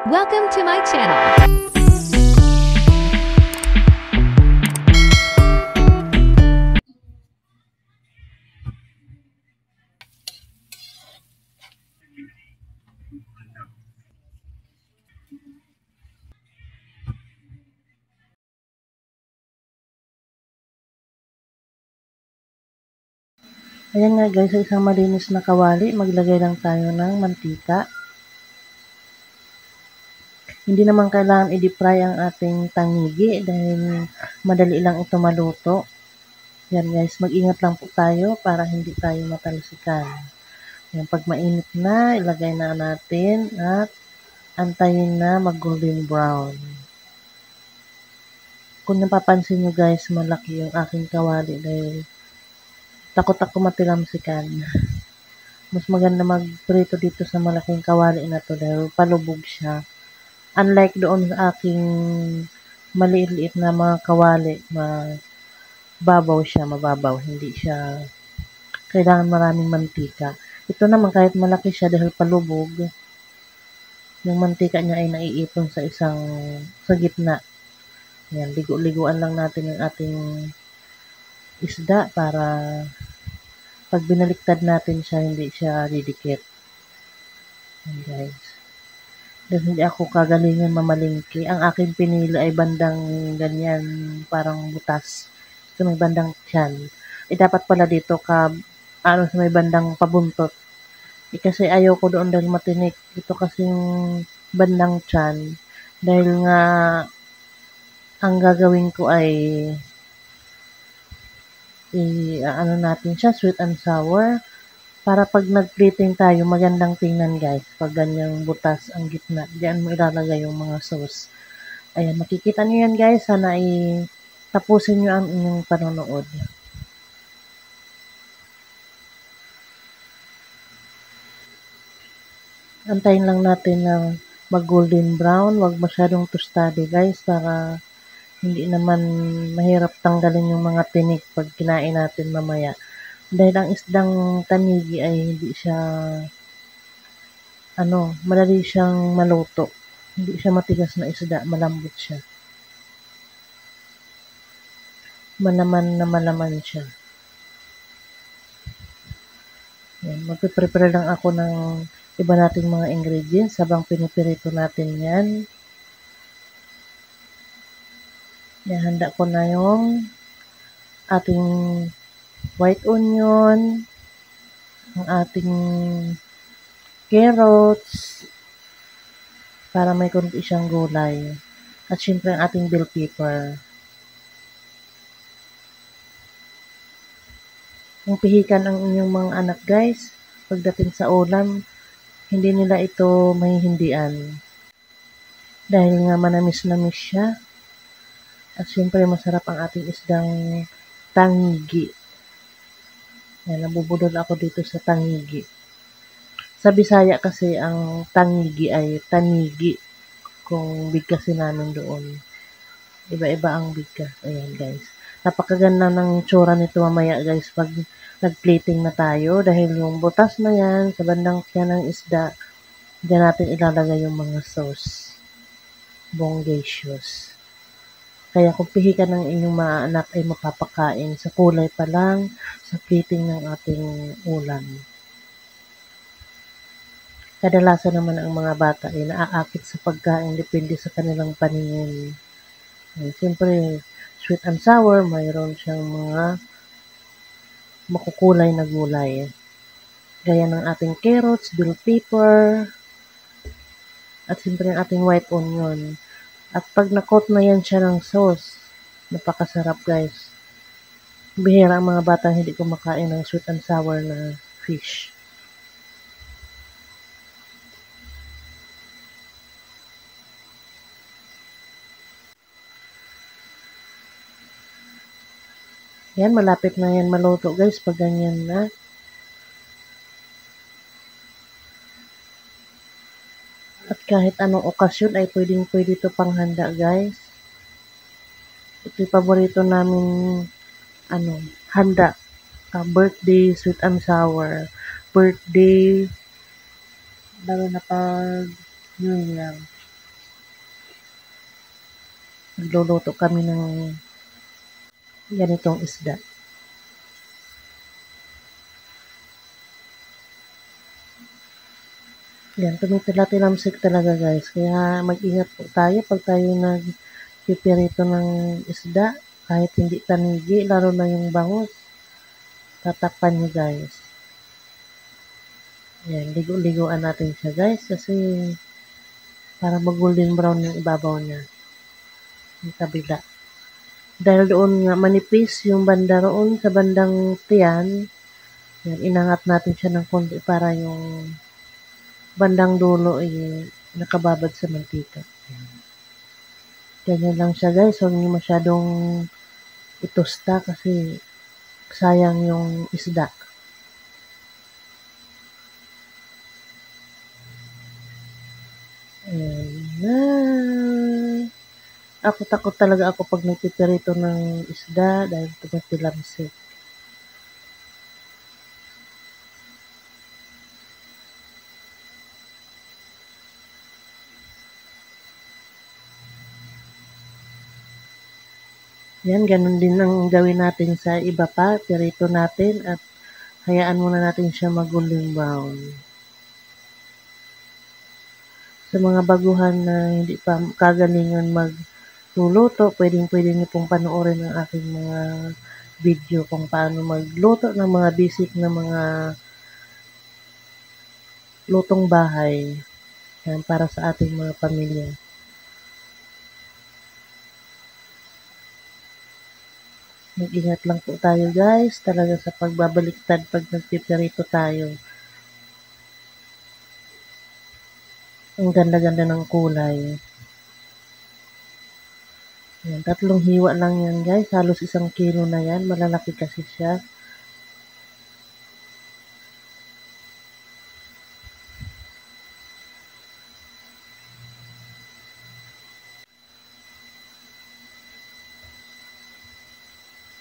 Welcome to my channel. Ayan nga guys, sa isang malinis na kawali, maglagay lang tayo ng mantika. Hindi naman kailangan i-deep fry ang ating tangigi dahil madali lang ito maluto. Yan guys, mag-ingat lang po tayo para hindi tayo matalsikan. Yan, pag mainit na, ilagay na natin at antayin na mag-golden brown. Kung napapansin nyo guys, malaki yung aking kawali dahil takot ako matilamsikan. Mas maganda magprito dito sa malaking kawali na to dahil palubog siya. Unlike doon sa aking maliit-liit na mga kawali, mababaw siya, mababaw. Hindi siya kailangan maraming mantika. Ito naman kahit malaki siya dahil palubog, yung mantika niya ay naiipon sa gitna. Yan, ligo-liguan lang natin yung ating isda para pag binaliktad natin siya, hindi siya didikit. Yan guys. Dahil hindi ako kagalingan mamalingki. Ang aking pinili ay bandang ganyan, parang butas. Ito may bandang tiyan. Dapat pala dito sa may bandang pabuntot. Kasi ayaw ko doon dahil matinik. Ito kasing bandang tiyan. Dahil nga, ang gagawin ko ay natin siya, sweet and sour. Para pag nag-plating tayo, magandang tingnan guys. Pag ganyang butas ang gitna, diyan mo ilalagay yung mga sauce. Ayan, makikita nyo yan guys. Sana tapusin nyo ang inyong panonood. Antayin lang natin na mag-golden brown. Huwag masyadong tostado guys para hindi naman mahirap tanggalin yung mga tinik pag kinain natin mamaya. Dahil ang isdang tanigi ay hindi siya madali siyang maluto. Hindi siya matigas na isda, malambot siya. Malaman na malaman siya. Yan, magpiprepare lang ako ng iba nating mga ingredients habang pinipirito natin yan. Yan, handa ko na yung ating white onion, ang ating carrots, para may konti siyang gulay. At syempre ang ating bell pepper. Kung pihikan ang inyong mga anak guys, pagdating sa ulam, hindi nila ito mahihindian. Dahil nga manamis-namis siya. At syempre masarap ang ating isdang tangigi. Yan, nabubudol ako dito sa tangigi. Sa Bisaya kasi ang tangigi ay tanigi. Kung bigkasin namin doon. Iba-iba ang bigkas. Ayan guys. Napakaganda ng tsura nito mamaya guys pag nag-plating na tayo. Dahil yung butas na yan, sa bandang tiyan ng isda, diyan natin ilalagay yung mga sauce. Bonggacious. Kaya kung pihikan ng inyong mga anak ay mapapakain sa kulay pa lang, sa plating ng ating ulam. Kadalasan naman ang mga bata ay naaakit sa pagkain depende sa kanilang paningin. Siyempre, sweet and sour, mayroon siyang mga makukulay na gulay. Gaya ng ating carrots, bell pepper, at siyempre ang ating white onion. At pag nakot na yan siya ng sauce, napakasarap guys. Bihira ang mga batang hindi kumakain ng sweet and sour na fish. Yan, malapit na yan maluto guys pag ganyan na. At kahit anong okasyon ay pwede ito panghanda guys. Ito yung paborito namin handa. Birthday, sweet and sour. Birthday, lalo na pag New Year. Nagluluto kami ng ganitong isda. Yan, tumitila-tilamsik talaga guys. Kaya mag-ingat po tayo pag tayo nagpipirito ng isda. Kahit hindi tanigi, lalo na yung bangus. Tatakpan nyo guys. Yan, ligo-ligoan natin siya guys. Kasi para mag-golden brown yung ibabaw niya. Yung kabila. Dahil doon nga manipis yung banda roon sa bandang tiyan. Yan, inangat natin siya ng konti para yung bandang dulo ay nakababad sa mantika. Ganyan lang siya guys. Huwag niyo masyadong itosta kasi sayang yung isda. Ayan na. Takot talaga ako pag nagpipirito ng isda dahil tumitilamsik. Yan, ganun din ang gawin natin sa iba pa. Pirito natin at hayaan muna natin siya mag-golden brown. Sa mga baguhan na hindi pa kagalingan magluluto, pwedeng-pwede niyo pong panoorin ang aking mga video kung paano magluto ng mga basic na mga lutong bahay. Yan, para sa ating mga pamilya. Mag-ingat lang po tayo guys, talaga sa pagbabaliktad pag nagpipirito tayo. Ang ganda-ganda ng kulay. Yan, 3 hiwa lang yan guys, halos 1 kilo na yan, malalaki kasi siya.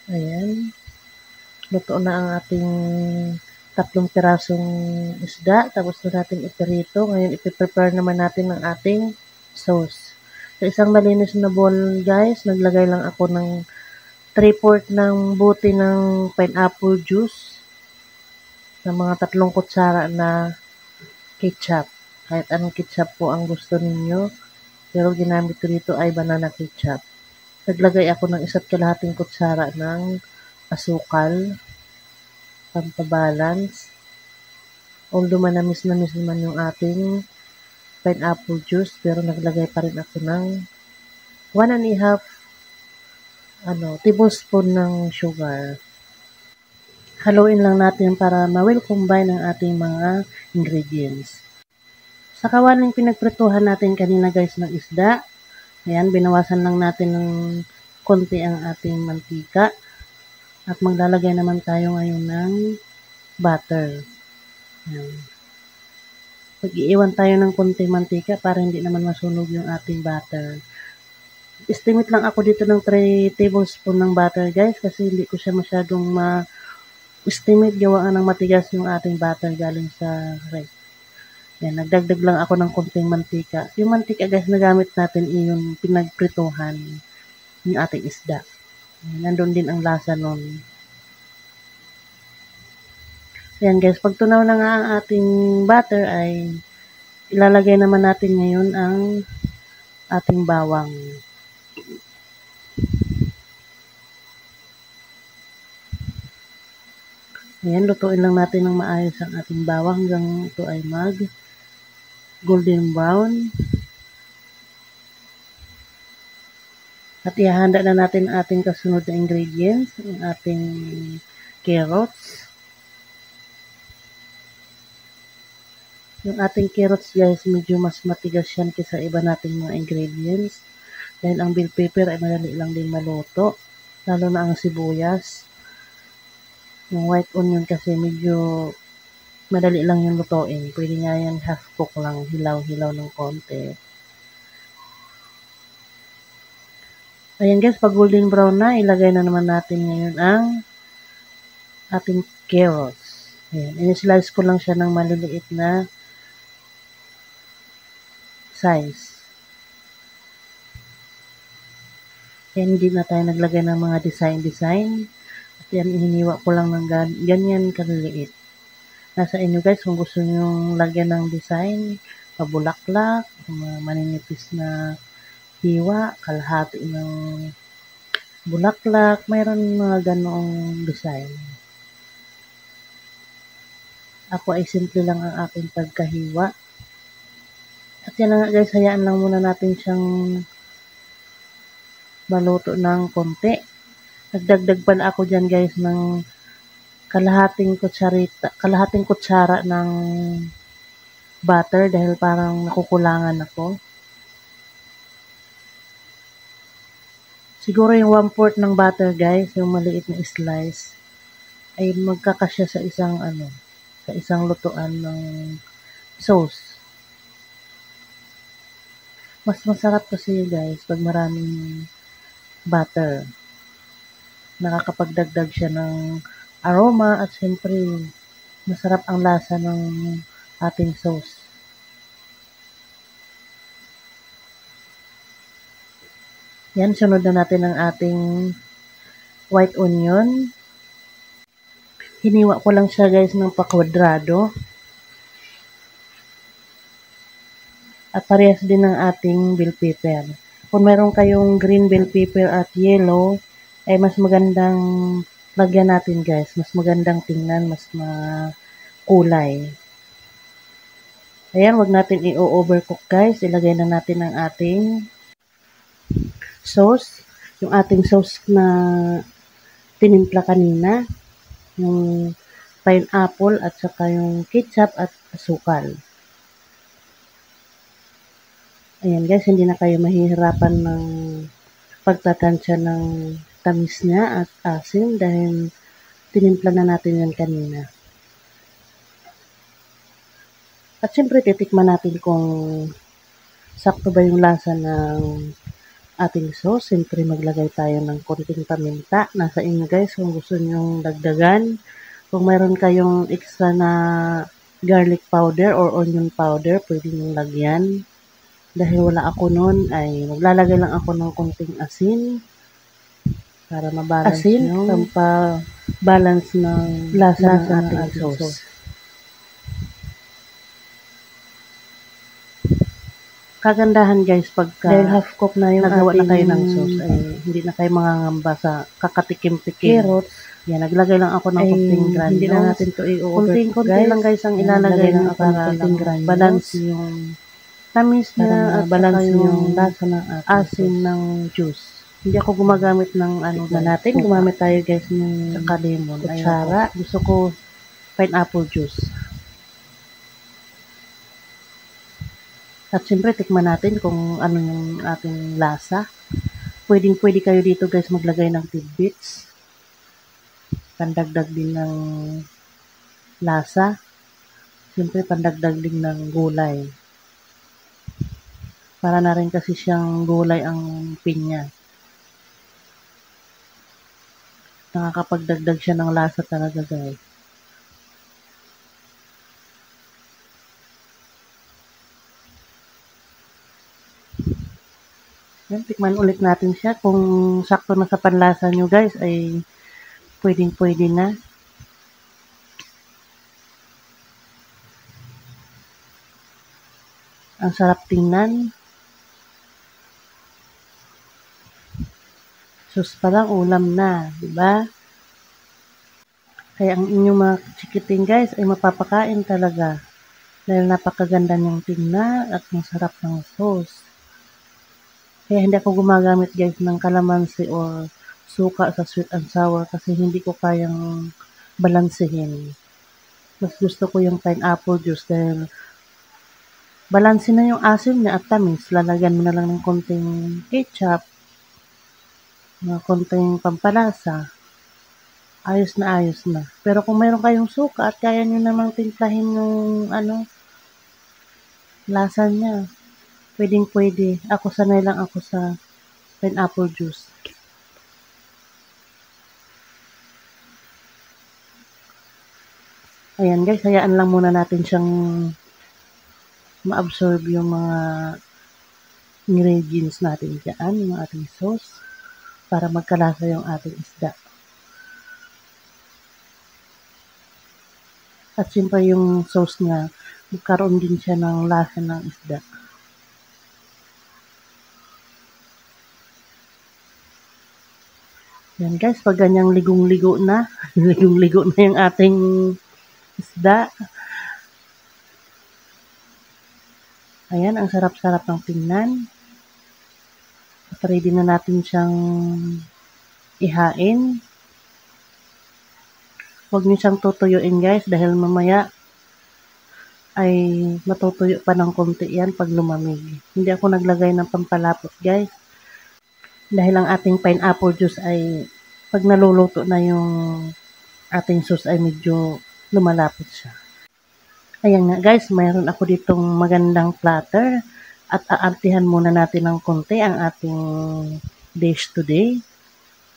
Ayan. Luto na ang ating 3 pirasong isda. Tapos na natin ipirito. Ngayon, ipiprepare naman natin ang ating sauce. Sa isang malinis na bowl, guys, naglagay lang ako ng 3/4 ng buti ng pineapple juice na mga 3 kutsara na ketchup. Kahit anong ketchup po ang gusto ninyo. Pero ginamit ko dito ay banana ketchup. Naglagay ako ng 1.5 kutsara ng asukal, pampabalance. Although manamis-namis naman yung ating pineapple juice, pero naglagay pa rin ako ng 1.5 tablespoon ng sugar. Haluin lang natin para ma-well combine ang ating mga ingredients. Sa kawaling pinagprituhan natin kanina guys ng isda, ayan, binawasan lang natin ng konti ang ating mantika. At maglalagay naman tayo ngayon ng butter. Ayan. Mag-iiwan tayo ng konti mantika para hindi naman masunog yung ating butter. Estimate lang ako dito ng 3 tablespoon ng butter guys kasi hindi ko siya masyadong ma-estimate gawaan ng matigas yung ating butter galing sa ref. Yan, nagdagdag lang ako ng konting mantika. Yung mantika guys na gamit natin yung pinagprituhan yung ating isda. Nandun din ang lasa nun. Ayan guys, pag tunaw na nga ang ating butter ay ilalagay naman natin ngayon ang ating bawang. Ayan, lutuin lang natin ng maayos ang ating bawang hanggang ito ay mag golden brown. At ihahanda na natin ang ating kasunod na ingredients, ang ating carrots. Yung ating carrots guys, medyo mas matigas yan kaysa iba nating mga ingredients. Dahil ang bell pepper ay madali lang din maluto, lalo na ang sibuyas. Yung white onion kasi medyo madali lang yung lutuin. Pwede nga yan half cook lang, hilaw-hilaw ng konti. Ayan guys, pag golden brown na, ilagay na naman natin ngayon ang ating carrots. Ayan, in-slice ko lang siya ng maliliit na size. Kaya hindi na tayo naglagay ng mga design. At yan, hiniwa ko lang ng ganyan kaliliit. Nasa inyo guys kung gusto nyo lagyan ng design, pabulaklak, maninipis na hiwa, kalahati ng bulaklak, mayroon mga ganoong design. Ako ay simple lang ang aking pagkahiwa. At yan na nga guys, hayaan lang muna natin siyang maluto ng konti. Nagdagdag pala ako dyan guys ng kalahating kutsara ng butter dahil parang nakukulangan ako. Siguro yung 1/4 ng butter guys, yung maliit na slice, ay magkakasya sa isang lutuan ng sauce. Mas masarap kasi guys pag maraming butter. Nakakapagdagdag siya ng aroma at syempre masarap ang lasa ng ating sauce. Yan, sunod na natin ang ating white onion. Hiniwa ko lang siya guys ng pakwadrado. At parehas din ng ating bell pepper. Kung meron kayong green bell pepper at yellow, ay mas magandang lagyan natin guys. Mas magandang tingnan, mas makulay. Ayan, wag natin i-overcook guys. Ilagay na natin ang ating sauce. Yung ating sauce na tinimpla kanina. Yung pineapple at saka yung ketchup at asukal. Ayan guys, hindi na kayo mahihirapan ng pagtatansya ng tamis niya at asin dahil tinimpla na natin yan kanina. At syempre titikman natin kung sakto ba yung lasa ng ating sauce. Syempre maglagay tayo ng konting paminta. Nasa inyo guys kung gusto nyong dagdagan. Kung mayroon kayong extra na garlic powder or onion powder, pwede nyong lagyan. Dahil wala ako noon, ay maglalagay lang ako ng konting asin para mabalance yung pampabalance ng lasa ng ating sauce. Kagandahan guys, pagka dahil half cook na yung nagawa na kayo ng sauce, ay hindi na kayo mangangamba sa kakatikim-tikim. Carrots, yan, naglagay lang ako ng konting granules. Hindi na natin ito i-overcook guys. Lang guys ang ilalagay lang para balance yung tamis na at balance yung lasa ng asin ng juice. Hindi ako gumagamit ng na natin. Gumamit tayo guys ng lemon, kutsara. Gusto ko pineapple juice. At syempre, tikman natin kung ano yung ating lasa. Pwede kayo dito guys maglagay ng tidbits. Pandagdag din ng lasa. Syempre, pandagdag din ng gulay. Para na rin kasi siyang gulay ang pinya. Nakakapagdagdag siya ng lasa talaga guys. Yan, tikman ulit natin siya. Kung sakto na sa panlasa nyo guys, ay pwede na. Ang sarap tingnan. Sus pa lang, ulam na, di ba? Kaya ang inyong mga chikiting guys ay mapapakain talaga. Dahil napakaganda niyang tingnan at ang sarap ng sauce. Kaya hindi ako gumagamit guys ng kalamansi or suka sa sweet and sour kasi hindi ko kayang balansehin. Mas gusto ko yung pineapple juice dahil balanse na yung asin niya at tamis. Lalagyan mo na lang ng konting ketchup, ng konting pampalasa. Ayos na. Pero kung mayroon kayong suka at kaya nyo namang timplahin yung lasa niya, pwede. Ako sanay lang ako sa pineapple juice. Ayan guys, hayaan lang muna natin siyang ma-absorb yung mga ingredients natin dyan, yung ating sauce. para magkalasa yung ating isda. At siyempre yung sauce niya, magkaroon din siya ng lasa ng isda. Yan guys, pag ganyang ligong-ligo na, ligong-ligo na yung ating isda. Ayan, ang sarap-sarap ng tingnan. At ready na natin siyang ihain. Huwag niyo siyang tutuyuin guys dahil mamaya ay matutuyo pa ng konti yan pag lumamig. Hindi ako naglagay ng pampalapot guys. Dahil ang ating pineapple juice ay pag naluluto na yung ating sauce ay medyo lumalapot siya. Ayan nga guys, mayroon ako ditong magandang platter at aartihan muna natin ng konti ang ating dish today.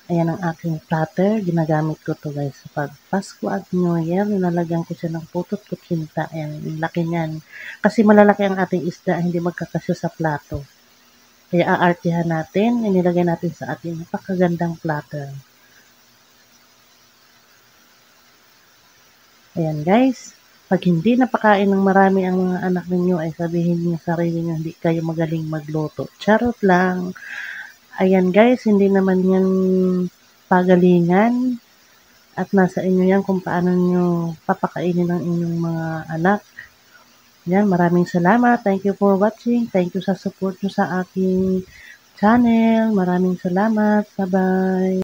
Ayan ang aking platter, ginagamit ko to guys sa pag-Pasko at New Year, nilalagyan ko siya ng putot kutsinta. Ayan, yung laki niyan. Kasi malalaki ang ating isda, hindi magkakasya sa plato. Kaya aartihan natin, inilagay natin sa ating napakagandang platter. Ayan guys, pag hindi napakain ng marami ang mga anak ninyo, ay sabihin niyo sa sarili niyo, hindi kayo magaling magluto. Charot lang. Ayan guys, hindi naman yan pagalingan. At nasa inyo yan kung paano nyo papakainin ng inyong mga anak. Yan, maraming salamat. Thank you for watching. Thank you sa support nyo sa aking channel. Maraming salamat. Bye-bye.